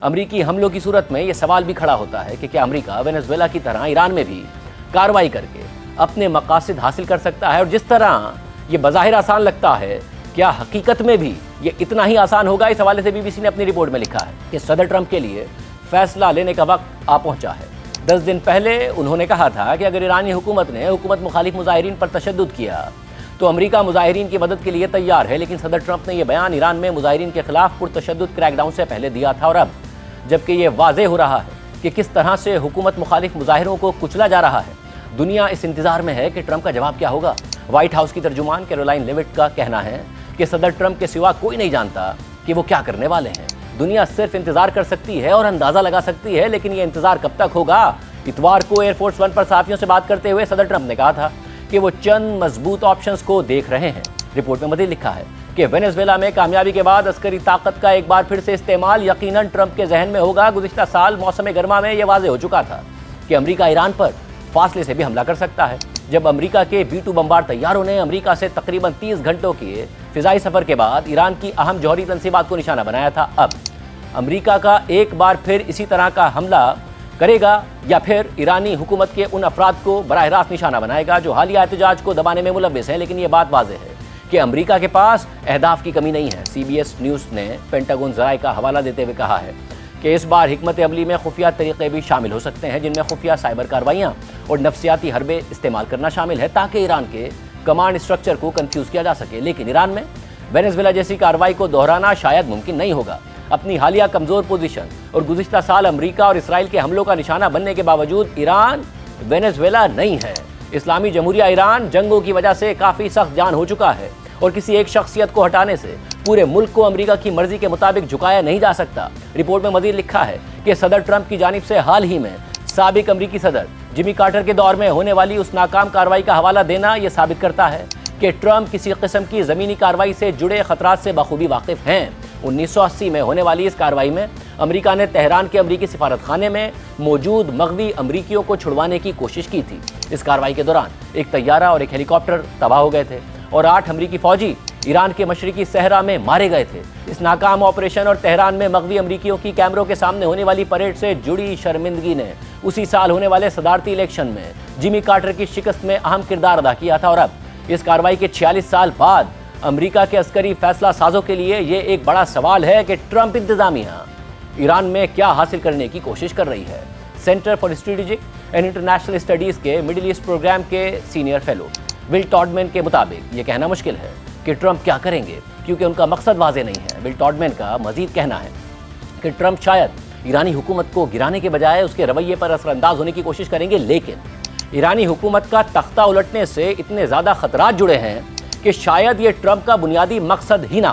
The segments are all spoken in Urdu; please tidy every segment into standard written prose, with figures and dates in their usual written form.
امریکی حملوں کی صورت میں یہ سوال بھی کھڑا ہوتا ہے کہ کیا امریکہ وینزویلا کی طرح ایران میں بھی کارروائی کر کے اپنے مقاصد حاصل کر سکتا ہے، اور جس طرح یہ بظاہر آسان لگتا ہے کیا حقیقت میں بھی یہ اتنا ہی آسان ہوگا؟ اس حوالے سے BBC نے اپنی رپورٹ میں لکھا ہے کہ صدر ٹرمپ کے لیے فیصلہ لینے کا وقت آ پہنچا ہے۔ 10 دن پہلے انہوں نے کہا تھا کہ اگر ایرانی حکومت نے حکومت مخالف مظاہرین پر تشدد کیا تو امریکہ مظاہرین کی مدد کے لیے تیار ہے، لیکن صدر ٹرمپ نے یہ بیان ایران میں مظاہرین کے خلاف پرتشدد کریک ڈاؤن سے پہلے دیا تھا، اور اب جبکہ یہ واضح ہو رہا ہے کہ کس طرح سے حکومت مخالف مظاہروں کو کچلا جا رہا ہے، دنیا اس انتظار میں ہے کہ ٹرمپ کا جواب کیا ہوگا۔ وائٹ ہاؤس کی ترجمان کیرولائن لیوٹ کا کہنا ہے کہ صدر ٹرمپ کے سوا کوئی نہیں جانتا کہ وہ کیا کرنے والے ہیں۔ دنیا صرف انتظار کر سکتی ہے اور اندازہ لگا سکتی ہے، لیکن یہ انتظار کب تک ہوگا؟ اتوار کو ایئر فورس ون پر صحافیوں سے بات کرتے ہوئے صدر ٹرمپ نے کہا تھا کہ وہ چند مضبوط آپشنز کو دیکھ رہے ہیں۔ رپورٹ میں مزید لکھا ہے کہ وینزویلا میں کامیابی کے بعد عسکری طاقت کا ایک بار پھر سے استعمال یقیناً ٹرمپ کے ذہن میں ہوگا۔ گزشتہ سال موسم گرما میں یہ واضح ہو چکا تھا کہ امریکہ ایران پر فاصلے سے بھی حملہ کر سکتا ہے، جب امریکہ کے B-2 بمبار طیاروں نے امریکہ سے تقریباً 30 گھنٹوں کے فضائی سفر کے بعد ایران کی اہم جوہری تنصیبات کو نشانہ بنایا تھا۔ اب امریکہ کا ایک بار پھر اسی طرح کا حملہ کرے گا یا پھر ایرانی حکومت کے ان افراد کو براہ راست نشانہ بنائے گا جو حالیہ احتجاج کو دبانے میں ملوث ہیں، لیکن یہ بات واضح ہے کہ امریکہ کے پاس اہداف کی کمی نہیں ہے۔ CBS نیوز نے پینٹاگون ذرائع کا حوالہ دیتے ہوئے کہا ہے کہ اس بار حکمت عملی میں خفیہ طریقے بھی شامل ہو سکتے ہیں، جن میں خفیہ سائبر کارروائیاں اور نفسیاتی حربے استعمال کرنا شامل ہے تاکہ ایران کے کمانڈ اسٹرکچر کو کنفیوز کیا جا سکے۔ لیکن ایران میں وینزویلا جیسی کارروائی کو دہرانا شاید ممکن نہیں ہوگا۔ اپنی حالیہ کمزور پوزیشن اور گزشتہ سال امریکہ اور اسرائیل کے حملوں کا نشانہ بننے کے باوجود ایران وینزویلا نہیں ہے۔ اسلامی جمہوریہ ایران جنگوں کی وجہ سے کافی سخت جان ہو چکا ہے، اور کسی ایک شخصیت کو ہٹانے سے پورے ملک کو امریکہ کی مرضی کے مطابق جھکایا نہیں جا سکتا۔ رپورٹ میں مزید لکھا ہے کہ صدر ٹرمپ کی جانب سے حال ہی میں سابق امریکی صدر جمی کارٹر کے دور میں ہونے والی اس ناکام کارروائی کا حوالہ دینا یہ ثابت کرتا ہے کہ ٹرمپ کسی قسم کی زمینی کارروائی سے جڑے خطرات سے بخوبی واقف ہیں۔ 1980 میں ہونے والی اس کارروائی میں امریکہ نے تہران کے امریکی سفارت خانے میں موجود مغوی امریکیوں کو چھڑوانے کی کوشش کی تھی۔ اس کارروائی کے دوران ایک طیارہ اور ایک ہیلی کاپٹر تباہ ہو گئے تھے اور 8 امریکی فوجی ایران کے مشرقی صحرا میں مارے گئے تھے۔ اس ناکام آپریشن اور تہران میں مغوی امریکیوں کی کیمروں کے سامنے ہونے والی پریڈ سے جڑی شرمندگی نے اسی سال ہونے والے صدارتی الیکشن میں جمی کارٹر کی شکست میں اہم کردار ادا کیا تھا، اور اب اس کارروائی کے 46 سال بعد امریکہ کے عسکری فیصلہ سازوں کے لیے یہ ایک بڑا سوال ہے کہ ٹرمپ انتظامیہ ایران میں کیا حاصل کرنے کی کوشش کر رہی ہے۔ Centre for strategic and international studies کے مڈل ایسٹ پروگرام کے سینئر فیلو ول ٹاڈمین کے مطابق یہ کہنا مشکل ہے کہ ٹرمپ کیا کریں گے، کیونکہ ان کا مقصد واضح نہیں ہے۔ ول ٹاڈمین کا مزید کہنا ہے کہ ٹرمپ شاید ایرانی حکومت کو گرانے کے بجائے اس کے رویے پر اثر انداز ہونے کی کوشش کریں گے، لیکن ایرانی حکومت کا تختہ الٹنے سے اتنے زیادہ خطرات جڑے ہیں کہ شاید یہ ٹرمپ کا بنیادی مقصد ہی نہ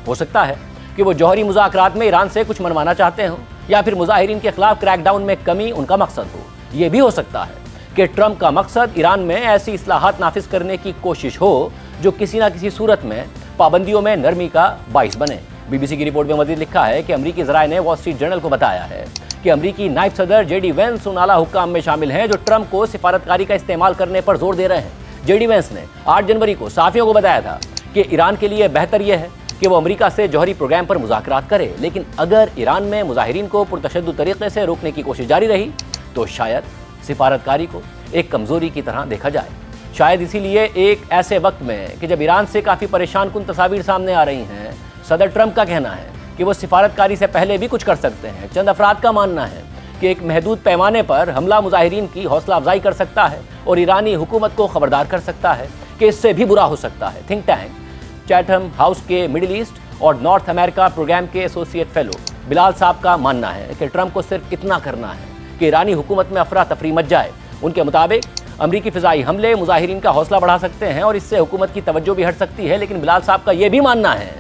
ہو سکتا ہے کہ وہ جوہری مذاکرات میں ایران سے کچھ منوانا چاہتے ہوں، یا پھر مظاہرین کے خلاف کریک ڈاؤن میں کمی ان کا مقصد ہو۔ یہ بھی ہو سکتا ہے کہ ٹرمپ کا مقصد ایران میں ایسی اصلاحات نافذ کرنے کی کوشش ہو جو کسی نہ کسی صورت میں پابندیوں میں نرمی کا باعث بنے۔ BBC کی رپورٹ میں مزید لکھا ہے کہ امریکی ذرائع نے وال اسٹریٹ جرنل کو بتایا ہے کہ امریکی نائب صدر JD وینس ان اعلیٰ حکام میں شامل ہیں جو ٹرمپ کو سفارتکاری کا استعمال کرنے پر زور دے رہے ہیں۔ JD وینس نے 8 جنوری کو صحافیوں کو بتایا تھا کہ ایران کے لیے بہتر یہ ہے کہ وہ امریکہ سے جوہری پروگرام پر مذاکرات کرے، لیکن اگر ایران میں مظاہرین کو پرتشدد طریقے سے روکنے کی کوشش جاری رہی تو شاید سفارتکاری کو ایک کمزوری کی طرح دیکھا جائے۔ شاید اسی لیے ایک ایسے وقت میں کہ جب ایران سے کافی پریشان کن تصاویر سامنے آ رہی ہیں، صدر ٹرمپ کا کہنا ہے کہ وہ سفارتکاری سے پہلے بھی کچھ کر سکتے ہیں۔ چند افراد کا ماننا ہے کہ ایک محدود پیمانے پر حملہ مظاہرین کی حوصلہ افزائی کر سکتا ہے اور ایرانی حکومت کو خبردار کر سکتا ہے کہ اس سے بھی برا ہو سکتا ہے۔ تھنک ٹینک چیٹھم ہاؤس کے مڈل ایسٹ اور نارتھ امریکہ پروگرام کے ایسوسیٹ فیلو بلال صاحب کا ماننا ہے کہ ٹرمپ کو صرف اتنا کرنا ہے کہ ایرانی حکومت میں افراتفری مچ جائے۔ ان کے مطابق امریکی فضائی حملے مظاہرین کا حوصلہ بڑھا سکتے ہیں اور اس سے حکومت کی توجہ بھی ہٹ سکتی ہے، لیکن بلال صاحب کا یہ بھی ماننا ہے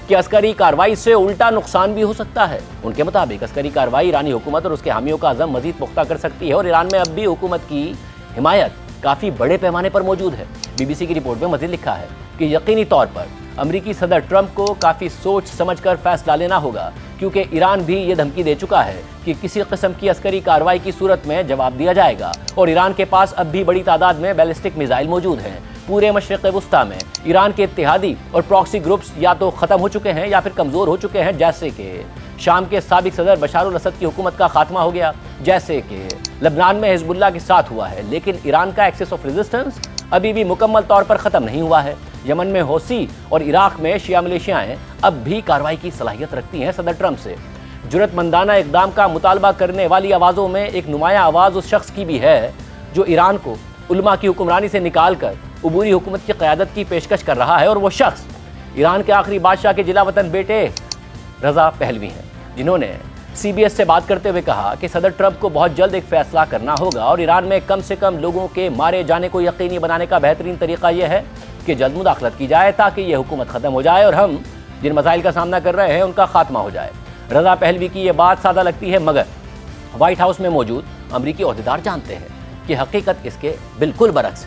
کہ عسکری کارروائی سے الٹا نقصان بھی ہو سکتا ہے۔ ان کے مطابق عسکری کارروائی ایرانی حکومت اور اس کے حامیوں کا عزم مزید پختہ کر سکتی ہے، اور ایران میں اب بھی حکومت کی حمایت کافی بڑے پیمانے پر موجود ہے۔ BBC کی رپورٹ میں مزید لکھا ہے کہ یقینی طور پر امریکی صدر ٹرمپ کو کافی سوچ سمجھ کر فیصلہ لینا ہوگا، کیونکہ ایران بھی یہ دھمکی دے چکا ہے کہ کسی قسم کی عسکری کارروائی کی صورت میں جواب دیا جائے گا، اور ایران کے پاس اب بھی بڑی تعداد میں بیلسٹک میزائل موجود ہیں۔ پورے مشرق وسطیٰ میں ایران کے اتحادی اور پراکسی گروپس یا تو ختم ہو چکے ہیں یا پھر کمزور ہو چکے ہیں، جیسے کہ شام کے سابق صدر بشار الاسد کی حکومت کا خاتمہ ہو گیا، جیسے کہ لبنان میں حزب اللہ کے ساتھ ہوا ہے، لیکن ایران کا ایکسس آف ریزسٹنس ابھی بھی مکمل طور پر ختم نہیں ہوا ہے۔ یمن میں حوثی اور عراق میں شیعہ ملیشیائیں اب بھی کارروائی کی صلاحیت رکھتی ہیں۔ صدر ٹرمپ سے جرأت مندانہ اقدام کا مطالبہ کرنے والی آوازوں میں ایک نمایاں آواز اس شخص کی بھی ہے جو ایران کو علماء کی حکمرانی سے نکال کر عبوری حکومت کی قیادت کی پیشکش کر رہا ہے، اور وہ شخص ایران کے آخری بادشاہ کے جلا وطن بیٹے رضا پہلوی ہیں، جنہوں نے سی بی ایس سے بات کرتے ہوئے کہا کہ صدر ٹرمپ کو بہت جلد ایک فیصلہ کرنا ہوگا اور ایران میں کم سے کم لوگوں کے مارے جانے کو یقینی بنانے کا بہترین طریقہ یہ ہے کہ جلد مداخلت کی جائے تاکہ یہ حکومت ختم ہو جائے اور ہم جن مسائل کا سامنا کر رہے ہیں ان کا خاتمہ ہو جائے۔ رضا پہلوی کی یہ بات سادہ لگتی ہے، مگر وائٹ ہاؤس میں موجود امریکی عہدیدار جانتے ہیں کہ حقیقت اس کے بالکل برعکس ہے۔